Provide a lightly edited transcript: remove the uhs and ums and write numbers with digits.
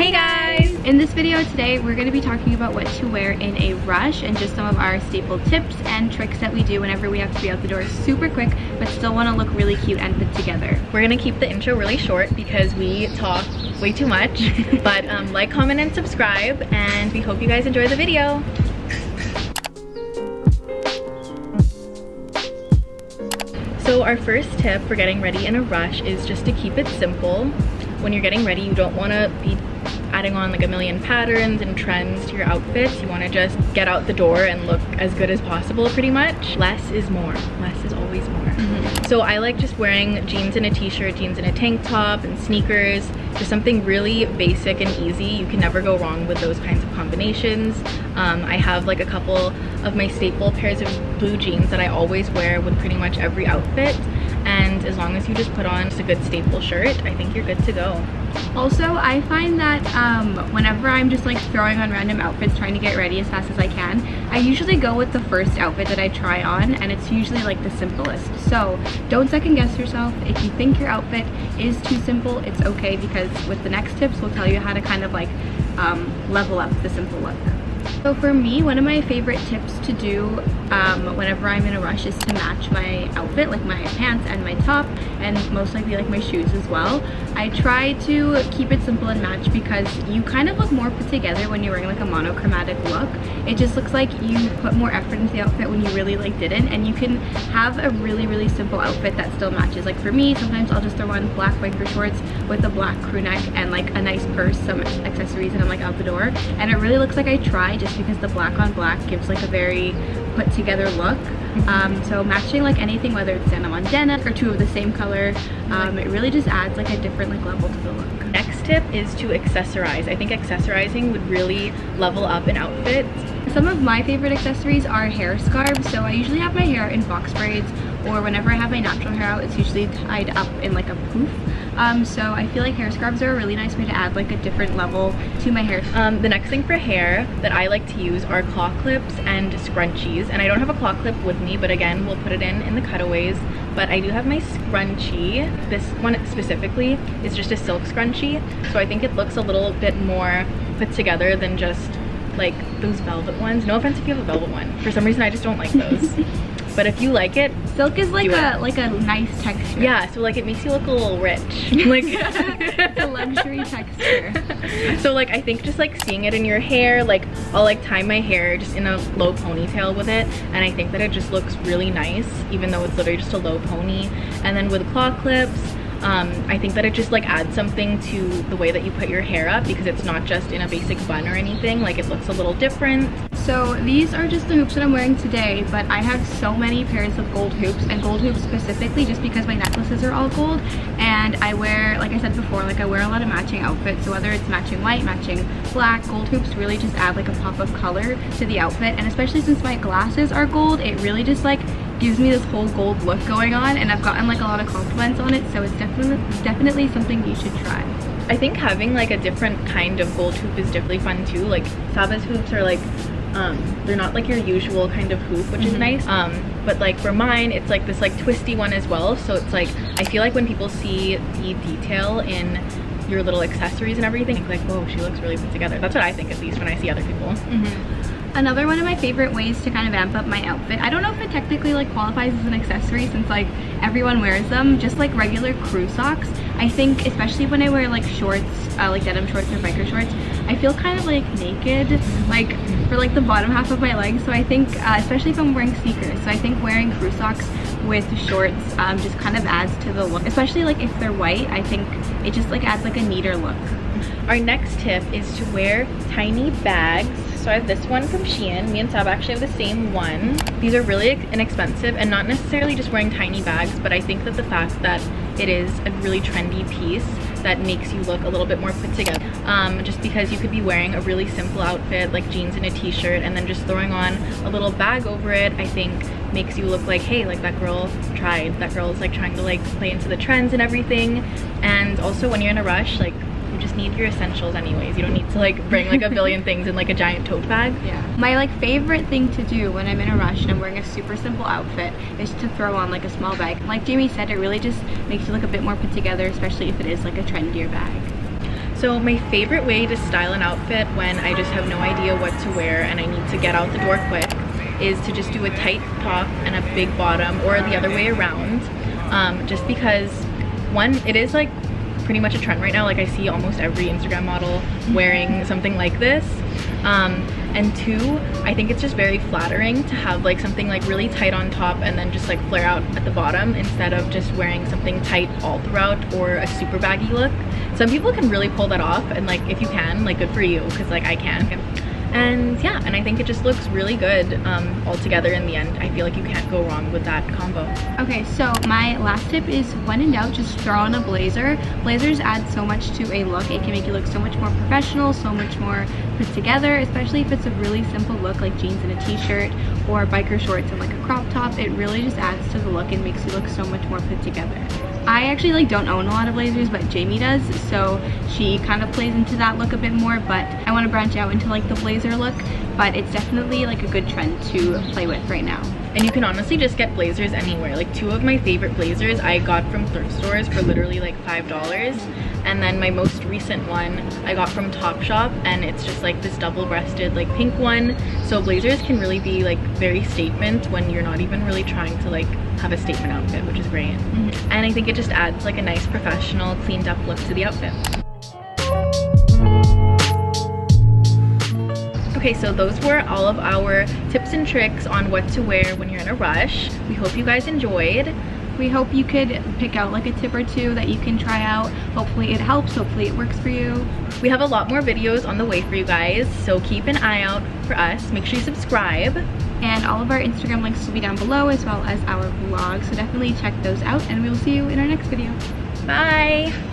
Hey guys! In this video today, we're going to be talking about what to wear in a rush and just some of our staple tips and tricks that we do whenever we have to be out the door super quick but still want to look really cute and put together. We're going to keep the intro really short because we talk way too much, but like, comment, and subscribe, and we hope you guys enjoy the video. So our first tip for getting ready in a rush is just to keep it simple. When you're getting ready, you don't want to be adding on like a million patterns and trends to your outfits. You want to just get out the door and look as good as possible, pretty much. Less is more. Less is always more. So I like just wearing jeans and a t-shirt, jeans and a tank top, and sneakers. Just something really basic and easy. You can never go wrong with those kinds of combinations. I have like a couple of my staple pairs of blue jeans that I always wear with pretty much every outfit. And as long as you just put on just a good staple shirt, I think you're good to go. Also, I find that whenever I'm just like throwing on random outfits trying to get ready as fast as I can, I usually go with the first outfit that I try on, and it's usually like the simplest. So don't second guess yourself. If you think your outfit is too simple, it's okay, because with the next tips we'll tell you how to kind of like level up the simple look. So for me, one of my favorite tips to do whenever I'm in a rush is to match my outfit, like my pants and my top, and most likely like my shoes as well. I try to keep it simple and match because you kind of look more put together when you're wearing like a monochromatic look. It just looks like you put more effort into the outfit when you really like didn't, and you can have a really simple outfit that still matches. Like for me, sometimes I'll just throw on black biker shorts with a black crew neck and like a nice purse, some accessories, and I'm like out the door, and it really looks like I tried, just because the black on black gives like a very put together look. So matching like anything, whether it's denim on denim or two of the same color, it really just adds like a different like level to the look. Next tip is to accessorize. I think accessorizing would really level up an outfit. Some of my favorite accessories are hair scarves. So I usually have my hair in box braids, or whenever I have my natural hair out, it's usually tied up in like a poof. So I feel like hair scarves are a really nice way to add like a different level to my hair. The next thing for hair that I like to use are claw clips and scrunchies. And I don't have a claw clip with me, but again, we'll put it in the cutaways. But I do have my scrunchie. This one specifically is just a silk scrunchie. So I think it looks a little bit more put together than just like those velvet ones. No offense if you have a velvet one. For some reason, I just don't like those. But if you like it, silk is like a nice texture. Yeah, so like it makes you look a little rich. Like a luxury texture. So like I think just like seeing it in your hair, like I'll like tie my hair just in a low ponytail with it, and I think that it just looks really nice, even though it's literally just a low pony. And then with claw clips, I think that it just like adds something to the way that you put your hair up, because it's not just in a basic bun or anything. Like it looks a little different. So these are just the hoops that I'm wearing today, but I have so many pairs of gold hoops, and gold hoops specifically just because my necklaces are all gold, and I wear, like I said before, like I wear a lot of matching outfits. So whether it's matching white, matching black, gold hoops really just add like a pop of color to the outfit. And especially since my glasses are gold, it really just like gives me this whole gold look going on, and I've gotten like a lot of compliments on it, so it's definitely something you should try. I think having like a different kind of gold hoop is definitely fun too. Like Saba's hoops are like they're not like your usual kind of hoop, which is nice. But like for mine, it's like this like twisty one as well, so it's like I feel like when people see the detail in your little accessories and everything, like, whoa, she looks really put together. That's what I think, at least when I see other people. Another one of my favorite ways to kind of amp up my outfit, I don't know if it technically like qualifies as an accessory since like everyone wears them, just like regular crew socks. I think especially when I wear like shorts, like denim shorts or biker shorts, I feel kind of like naked, like for like the bottom half of my legs. So I think especially if I'm wearing sneakers, so I think wearing crew socks with shorts just kind of adds to the look, especially like if they're white. I think it just like adds like a neater look. Our next tip is to wear tiny bags. So I have this one from Shein. Me and Sab actually have the same one. These are really inexpensive, and not necessarily just wearing tiny bags, but I think that the fact that it is a really trendy piece that makes you look a little bit more put together. Just because you could be wearing a really simple outfit like jeans and a t-shirt, and then just throwing on a little bag over it, I think makes you look like, hey, like that girl tried. That girl is like trying to like play into the trends and everything. And also when you're in a rush, like just need your essentials anyways. You don't need to like bring like a billion things in like a giant tote bag. Yeah. My like favorite thing to do when I'm in a rush and I'm wearing a super simple outfit is to throw on like a small bag. Like Jamie said, it really just makes you look a bit more put together, especially if it is like a trendier bag. So my favorite way to style an outfit when I just have no idea what to wear and I need to get out the door quick is to just do a tight top and a big bottom, or the other way around. Just because, one, it is like pretty much a trend right now. Like I see almost every Instagram model wearing something like this. And two, I think it's just very flattering to have like something like really tight on top and then just like flare out at the bottom, instead of just wearing something tight all throughout or a super baggy look. Some people can really pull that off, and like if you can, like good for you, because like I can. And yeah, and I think it just looks really good all together in the end. I feel like you can't go wrong with that combo. Okay, so my last tip is, when in doubt, just throw on a blazer. Blazers add so much to a look. It can make you look so much more professional, so much more put together, especially if it's a really simple look like jeans and a t-shirt, or biker shorts and like a crop top. It really just adds to the look and makes you look so much more put together. I actually like don't own a lot of blazers, but Jamie does, so she kind of plays into that look a bit more, but I want to branch out into like the blazer look. But it's definitely like a good trend to play with right now. And you can honestly just get blazers anywhere. Like two of my favorite blazers I got from thrift stores for literally like $5. And then my most recent one I got from Topshop, and it's just like this double-breasted like pink one. So blazers can really be like very statement when you're not even really trying to like have a statement outfit, which is great. And I think it just adds like a nice professional cleaned up look to the outfit. Okay, so those were all of our tips and tricks on what to wear when you're in a rush. We hope you guys enjoyed. We hope you could pick out like a tip or two that you can try out. Hopefully it helps, hopefully it works for you. We have a lot more videos on the way for you guys, so keep an eye out for us. Make sure you subscribe. And all of our Instagram links will be down below, as well as our vlog, so definitely check those out, and we will see you in our next video. Bye!